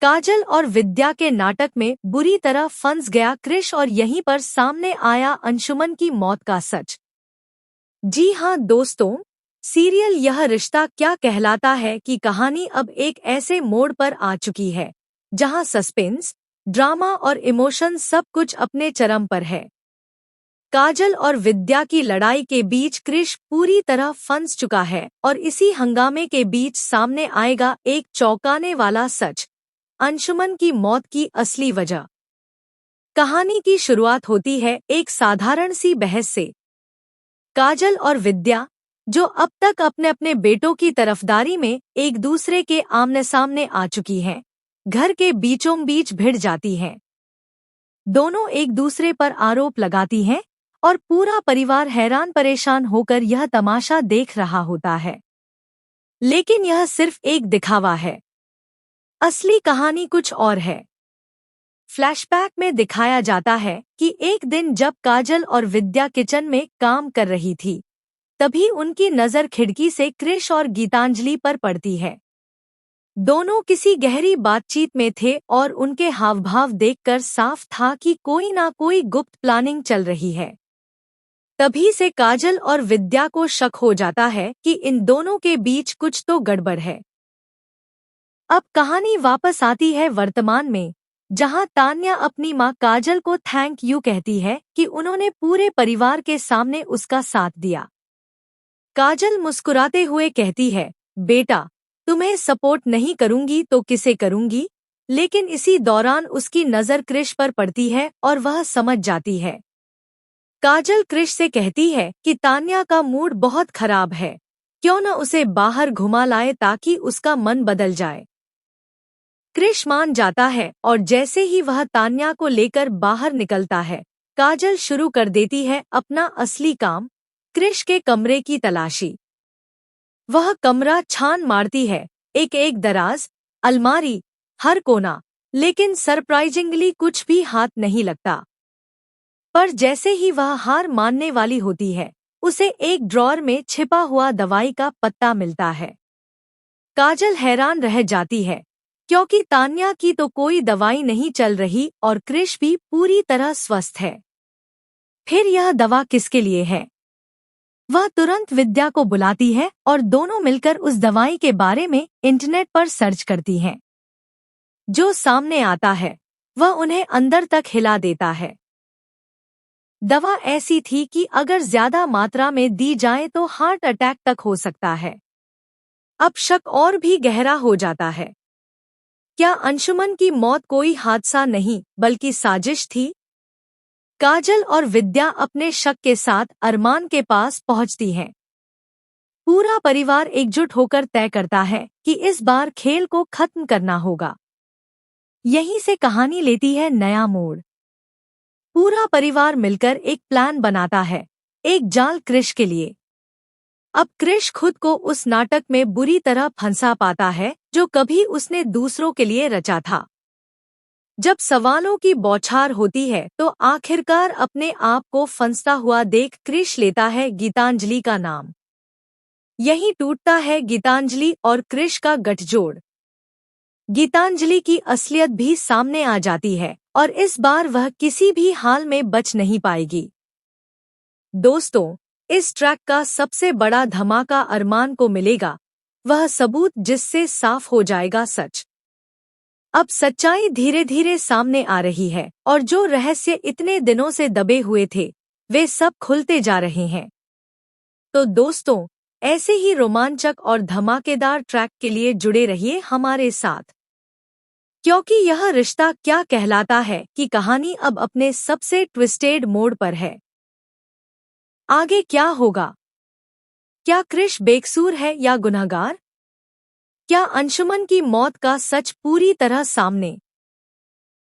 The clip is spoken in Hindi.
काजल और विद्या के नाटक में बुरी तरह फंस गया क्रिश और यहीं पर सामने आया अंशुमन की मौत का सच। जी हाँ दोस्तों, सीरियल यह रिश्ता क्या कहलाता है की कहानी अब एक ऐसे मोड़ पर आ चुकी है जहां सस्पेंस, ड्रामा और इमोशन सब कुछ अपने चरम पर है। काजल और विद्या की लड़ाई के बीच क्रिश पूरी तरह फंस चुका है और इसी हंगामे के बीच सामने आएगा एक चौंकाने वाला सच, अंशुमन की मौत की असली वजह। कहानी की शुरुआत होती है एक साधारण सी बहस से। काजल और विद्या, जो अब तक अपने अपने बेटों की तरफदारी में एक दूसरे के आमने सामने आ चुकी हैं, घर के बीचों बीच भिड़ जाती हैं। दोनों एक दूसरे पर आरोप लगाती हैं और पूरा परिवार हैरान परेशान होकर यह तमाशा देख रहा होता है। लेकिन यह सिर्फ एक दिखावा है, असली कहानी कुछ और है। फ्लैशबैक में दिखाया जाता है कि एक दिन जब काजल और विद्या किचन में काम कर रही थी, तभी उनकी नज़र खिड़की से क्रिश और गीतांजलि पर पड़ती है। दोनों किसी गहरी बातचीत में थे और उनके हावभाव देखकर साफ था कि कोई ना कोई गुप्त प्लानिंग चल रही है। तभी से काजल और विद्या को शक हो जाता है कि इन दोनों के बीच कुछ तो गड़बड़ है। अब कहानी वापस आती है वर्तमान में, जहां तान्या अपनी मां काजल को थैंक यू कहती है कि उन्होंने पूरे परिवार के सामने उसका साथ दिया। काजल मुस्कुराते हुए कहती है, बेटा, तुम्हें सपोर्ट नहीं करूंगी तो किसे करूंगी। लेकिन इसी दौरान उसकी नज़र क्रिश पर पड़ती है और वह समझ जाती है। काजल क्रिश से कहती है कि तान्या का मूड बहुत खराब है, क्यों न उसे बाहर घुमा लाए ताकि उसका मन बदल जाए। क्रिश मान जाता है और जैसे ही वह तान्या को लेकर बाहर निकलता है, काजल शुरू कर देती है अपना असली काम, क्रिश के कमरे की तलाशी। वह कमरा छान मारती है, एक एक दराज, अलमारी, हर कोना, लेकिन सरप्राइजिंगली कुछ भी हाथ नहीं लगता। पर जैसे ही वह हार मानने वाली होती है, उसे एक ड्रॉर में छिपा हुआ दवाई का पत्ता मिलता है। काजल हैरान रह जाती है, क्योंकि तान्या की तो कोई दवाई नहीं चल रही और क्रिश भी पूरी तरह स्वस्थ है। फिर यह दवा किसके लिए है? वह तुरंत विद्या को बुलाती है और दोनों मिलकर उस दवाई के बारे में इंटरनेट पर सर्च करती हैं। जो सामने आता है, वह उन्हें अंदर तक हिला देता है। दवा ऐसी थी कि अगर ज्यादा मात्रा में दी जाए तो हार्ट अटैक तक हो सकता है। अब शक और भी गहरा हो जाता है। क्या अंशुमन की मौत कोई हादसा नहीं बल्कि साजिश थी? काजल और विद्या अपने शक के साथ अरमान के पास पहुंचती हैं। पूरा परिवार एकजुट होकर तय करता है कि इस बार खेल को खत्म करना होगा। यहीं से कहानी लेती है नया मोड़। पूरा परिवार मिलकर एक प्लान बनाता है, एक जाल क्रिश के लिए। अब क्रिश खुद को उस नाटक में बुरी तरह फंसा पाता है जो कभी उसने दूसरों के लिए रचा था। जब सवालों की बौछार होती है तो आखिरकार अपने आप को फंसता हुआ देख क्रिश लेता है गीतांजलि का नाम। यहीं टूटता है गीतांजलि और क्रिश का गठजोड़। गीतांजलि की असलियत भी सामने आ जाती है और इस बार वह किसी भी हाल में बच नहीं पाएगी। दोस्तों, इस ट्रैक का सबसे बड़ा धमाका अरमान को मिलेगा, वह सबूत जिससे साफ हो जाएगा सच। अब सच्चाई धीरे धीरे सामने आ रही है और जो रहस्य इतने दिनों से दबे हुए थे, वे सब खुलते जा रहे हैं। तो दोस्तों, ऐसे ही रोमांचक और धमाकेदार ट्रैक के लिए जुड़े रहिए हमारे साथ, क्योंकि यह रिश्ता क्या कहलाता है कि कहानी अब अपने सबसे ट्विस्टेड मोड़ पर है। आगे क्या होगा? क्या क्रिश बेकसूर है या गुनहगार? क्या अंशुमन की मौत का सच पूरी तरह सामने